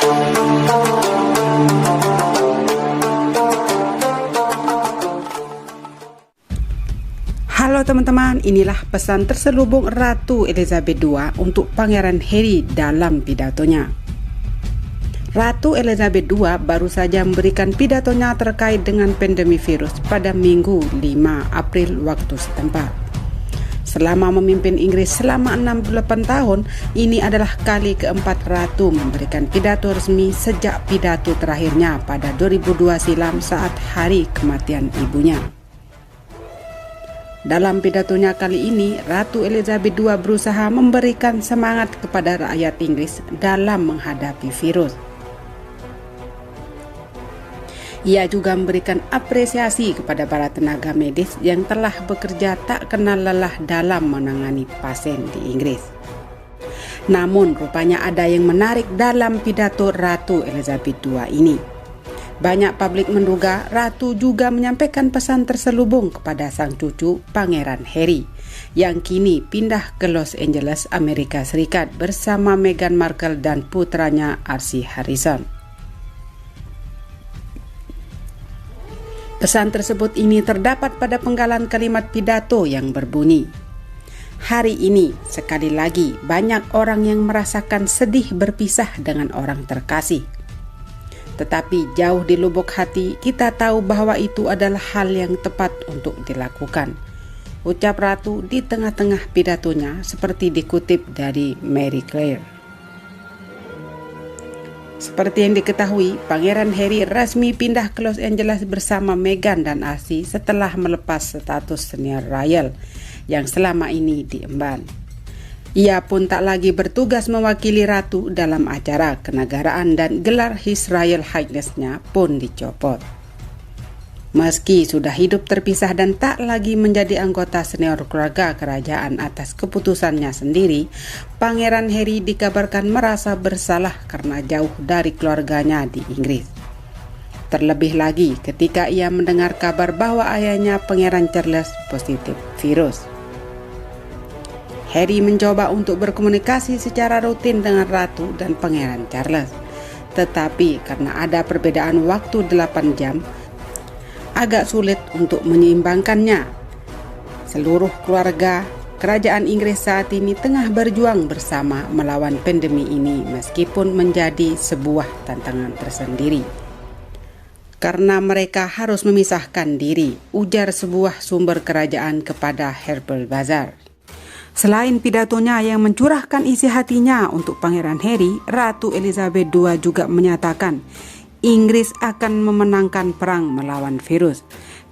Halo teman-teman, inilah pesan terselubung Ratu Elizabeth II untuk Pangeran Harry dalam pidatonya. Ratu Elizabeth II baru saja memberikan pidatonya terkait dengan pandemi virus pada Minggu 5 April waktu setempat. Selama memimpin Inggris selama 68 tahun, ini adalah kali keempat Ratu memberikan pidato resmi sejak pidato terakhirnya pada 2002 silam saat hari kematian ibunya. Dalam pidatonya kali ini, Ratu Elizabeth II berusaha memberikan semangat kepada rakyat Inggris dalam menghadapi virus. Ia juga memberikan apresiasi kepada para tenaga medis yang telah bekerja tak kenal lelah dalam menangani pasien di Inggris. Namun, rupanya ada yang menarik dalam pidato Ratu Elizabeth II ini. Banyak publik menduga Ratu juga menyampaikan pesan terselubung kepada sang cucu Pangeran Harry yang kini pindah ke Los Angeles, Amerika Serikat bersama Meghan Markle dan putranya Archie Harrison. Pesan tersebut ini terdapat pada penggalan kalimat pidato yang berbunyi, "Hari ini sekali lagi banyak orang yang merasakan sedih berpisah dengan orang terkasih. Tetapi jauh di lubuk hati kita tahu bahwa itu adalah hal yang tepat untuk dilakukan," ucap Ratu di tengah-tengah pidatonya seperti dikutip dari Marie Claire. Seperti yang diketahui, Pangeran Harry resmi pindah ke Los Angeles bersama Meghan dan Archie setelah melepas status senior royal yang selama ini diemban. Ia pun tak lagi bertugas mewakili Ratu dalam acara kenegaraan dan gelar His Royal Highness-nya pun dicopot. Meski sudah hidup terpisah dan tak lagi menjadi anggota senior keluarga kerajaan atas keputusannya sendiri, Pangeran Harry dikabarkan merasa bersalah karena jauh dari keluarganya di Inggris. Terlebih lagi ketika ia mendengar kabar bahwa ayahnya Pangeran Charles positif virus. Harry mencoba untuk berkomunikasi secara rutin dengan Ratu dan Pangeran Charles. Tetapi karena ada perbedaan waktu 8 jam, agak sulit untuk menyeimbangkannya. Seluruh keluarga kerajaan Inggris saat ini tengah berjuang bersama melawan pandemi ini meskipun menjadi sebuah tantangan tersendiri. Karena mereka harus memisahkan diri, ujar sebuah sumber kerajaan kepada Herbal Bazaar. Selain pidatonya yang mencurahkan isi hatinya untuk Pangeran Harry, Ratu Elizabeth II juga menyatakan Inggris akan memenangkan perang melawan virus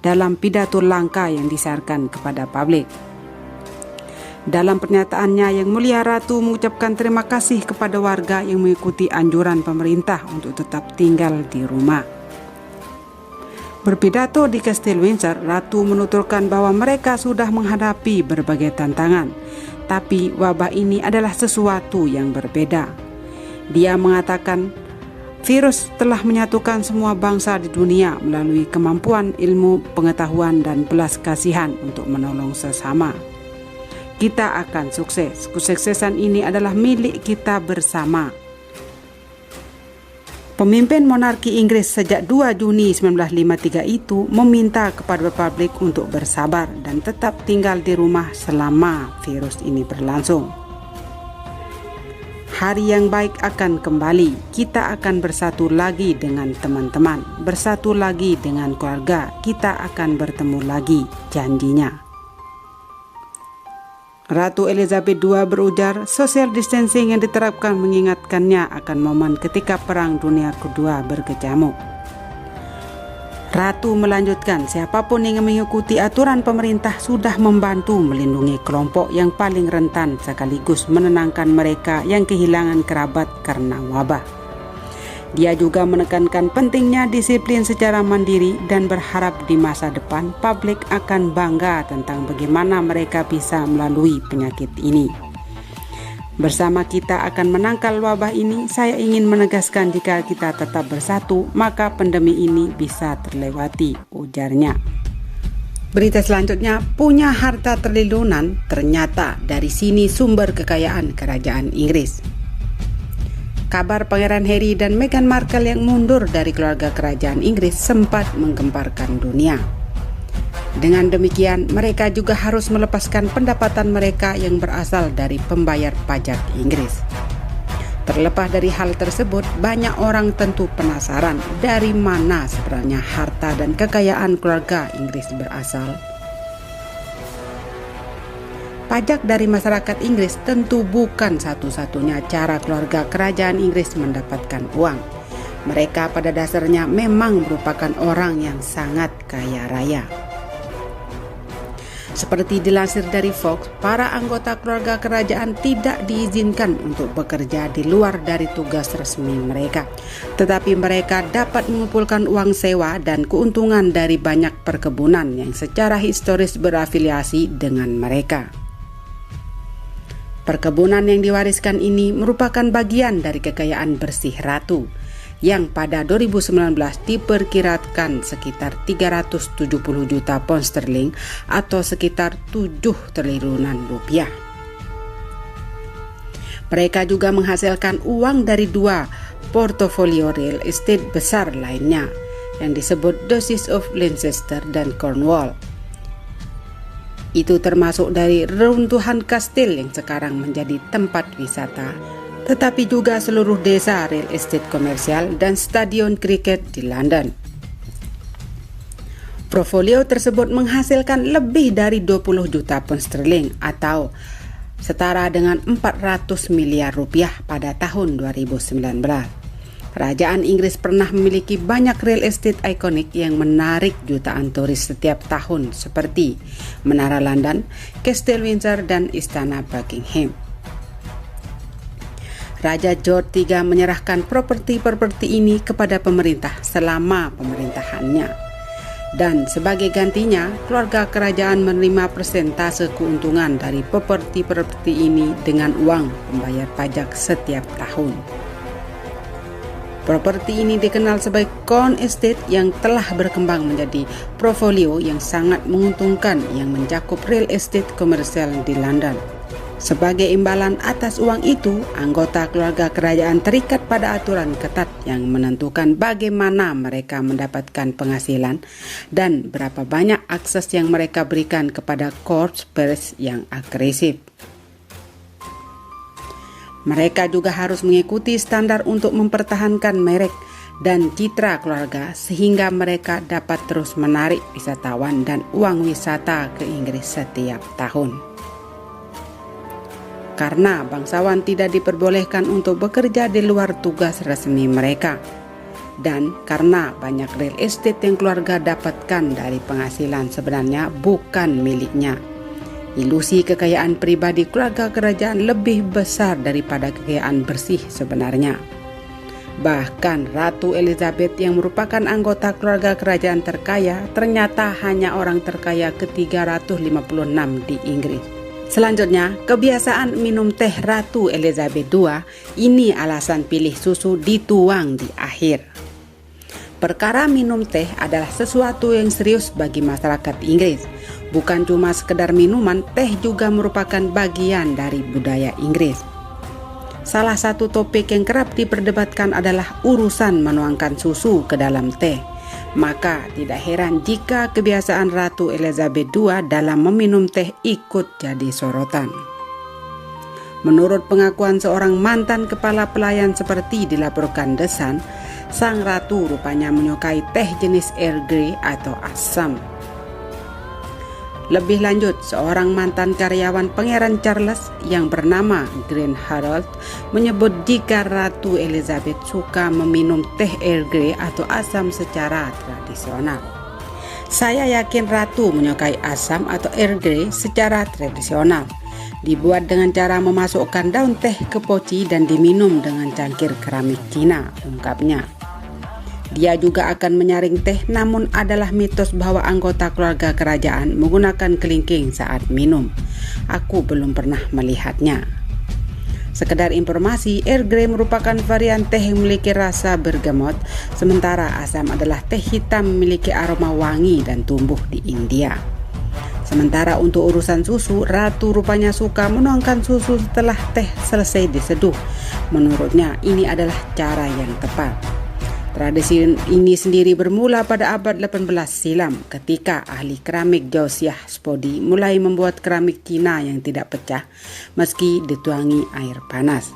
dalam pidato langka yang disiarkan kepada publik. Dalam pernyataannya yang mulia, Ratu mengucapkan terima kasih kepada warga yang mengikuti anjuran pemerintah untuk tetap tinggal di rumah. Berpidato di Kastil Windsor, Ratu menuturkan bahwa mereka sudah menghadapi berbagai tantangan, tapi wabah ini adalah sesuatu yang berbeda. Dia mengatakan, virus telah menyatukan semua bangsa di dunia melalui kemampuan ilmu, pengetahuan, dan belas kasihan untuk menolong sesama. Kita akan sukses. Kesuksesan ini adalah milik kita bersama. Pemimpin monarki Inggris sejak 2 Juni 1953 itu meminta kepada publik untuk bersabar dan tetap tinggal di rumah selama virus ini berlangsung. Hari yang baik akan kembali, kita akan bersatu lagi dengan teman-teman, bersatu lagi dengan keluarga, kita akan bertemu lagi, janjinya. Ratu Elizabeth II berujar social distancing yang diterapkan mengingatkannya akan momen ketika Perang Dunia Kedua berkecamuk. Ratu melanjutkan, siapapun yang mengikuti aturan pemerintah sudah membantu melindungi kelompok yang paling rentan sekaligus menenangkan mereka yang kehilangan kerabat karena wabah. Dia juga menekankan pentingnya disiplin secara mandiri dan berharap di masa depan publik akan bangga tentang bagaimana mereka bisa melalui penyakit ini. Bersama kita akan menangkal wabah ini, saya ingin menegaskan jika kita tetap bersatu, maka pandemi ini bisa terlewati, ujarnya. Berita selanjutnya, punya harta triliunan, ternyata dari sini sumber kekayaan kerajaan Inggris. Kabar Pangeran Harry dan Meghan Markle yang mundur dari keluarga kerajaan Inggris sempat menggemparkan dunia. Dengan demikian, mereka juga harus melepaskan pendapatan mereka yang berasal dari pembayar pajak Inggris. Terlepas dari hal tersebut, banyak orang tentu penasaran dari mana sebenarnya harta dan kekayaan keluarga Inggris berasal. Pajak dari masyarakat Inggris tentu bukan satu-satunya cara keluarga kerajaan Inggris mendapatkan uang. Mereka pada dasarnya memang merupakan orang yang sangat kaya raya. Seperti dilansir dari Fox, para anggota keluarga kerajaan tidak diizinkan untuk bekerja di luar dari tugas resmi mereka. Tetapi mereka dapat mengumpulkan uang sewa dan keuntungan dari banyak perkebunan yang secara historis berafiliasi dengan mereka. Perkebunan yang diwariskan ini merupakan bagian dari kekayaan bersih ratu, yang pada 2019 diperkirakan sekitar 370 juta pound sterling atau sekitar 7 triliunan rupiah. Mereka juga menghasilkan uang dari 2 portofolio real estate besar lainnya yang disebut Duchess of Leicester dan Cornwall. Itu termasuk dari reruntuhan kastil yang sekarang menjadi tempat wisata, tetapi juga seluruh desa real estate komersial dan stadion kriket di London. Portofolio tersebut menghasilkan lebih dari 20 juta pound sterling atau setara dengan 400 miliar rupiah pada tahun 2019. Kerajaan Inggris pernah memiliki banyak real estate ikonik yang menarik jutaan turis setiap tahun seperti Menara London, Kastil Windsor, dan Istana Buckingham. Raja George III menyerahkan properti-properti ini kepada pemerintah selama pemerintahannya. Dan sebagai gantinya, keluarga kerajaan menerima persentase keuntungan dari properti-properti ini dengan uang pembayar pajak setiap tahun. Properti ini dikenal sebagai Crown Estate yang telah berkembang menjadi portofolio yang sangat menguntungkan yang mencakup real estate komersial di London. Sebagai imbalan atas uang itu, anggota keluarga kerajaan terikat pada aturan ketat yang menentukan bagaimana mereka mendapatkan penghasilan dan berapa banyak akses yang mereka berikan kepada korps pers yang agresif. Mereka juga harus mengikuti standar untuk mempertahankan merek dan citra keluarga sehingga mereka dapat terus menarik wisatawan dan uang wisata ke Inggris setiap tahun. Karena bangsawan tidak diperbolehkan untuk bekerja di luar tugas resmi mereka, dan karena banyak real estate yang keluarga dapatkan dari penghasilan sebenarnya bukan miliknya. Ilusi kekayaan pribadi keluarga kerajaan lebih besar daripada kekayaan bersih sebenarnya. Bahkan Ratu Elizabeth yang merupakan anggota keluarga kerajaan terkaya ternyata hanya orang terkaya ke-356 di Inggris. Selanjutnya, kebiasaan minum teh Ratu Elizabeth II ini alasan pilih susu dituang di akhir. Perkara minum teh adalah sesuatu yang serius bagi masyarakat Inggris. Bukan cuma sekedar minuman, teh juga merupakan bagian dari budaya Inggris. Salah satu topik yang kerap diperdebatkan adalah urusan menuangkan susu ke dalam teh. Maka tidak heran jika kebiasaan Ratu Elizabeth II dalam meminum teh ikut jadi sorotan. Menurut pengakuan seorang mantan kepala pelayan seperti dilaporkan The Sun, sang ratu rupanya menyukai teh jenis Earl Grey atau asam. Lebih lanjut, seorang mantan karyawan Pangeran Charles yang bernama Grant Harold menyebut jika Ratu Elizabeth suka meminum teh Earl Grey atau asam secara tradisional. Saya yakin Ratu menyukai asam atau Earl Grey secara tradisional. Dibuat dengan cara memasukkan daun teh ke poci dan diminum dengan cangkir keramik Cina, ungkapnya. Dia juga akan menyaring teh, namun adalah mitos bahwa anggota keluarga kerajaan menggunakan kelingking saat minum. Aku belum pernah melihatnya. Sekedar informasi, Earl Grey merupakan varian teh yang memiliki rasa bergamot, sementara asam adalah teh hitam memiliki aroma wangi dan tumbuh di India. Sementara untuk urusan susu, Ratu rupanya suka menuangkan susu setelah teh selesai diseduh. Menurutnya ini adalah cara yang tepat. Tradisi ini sendiri bermula pada abad 18 silam ketika ahli keramik Josiah Spodhi mulai membuat keramik Cina yang tidak pecah meski dituangi air panas.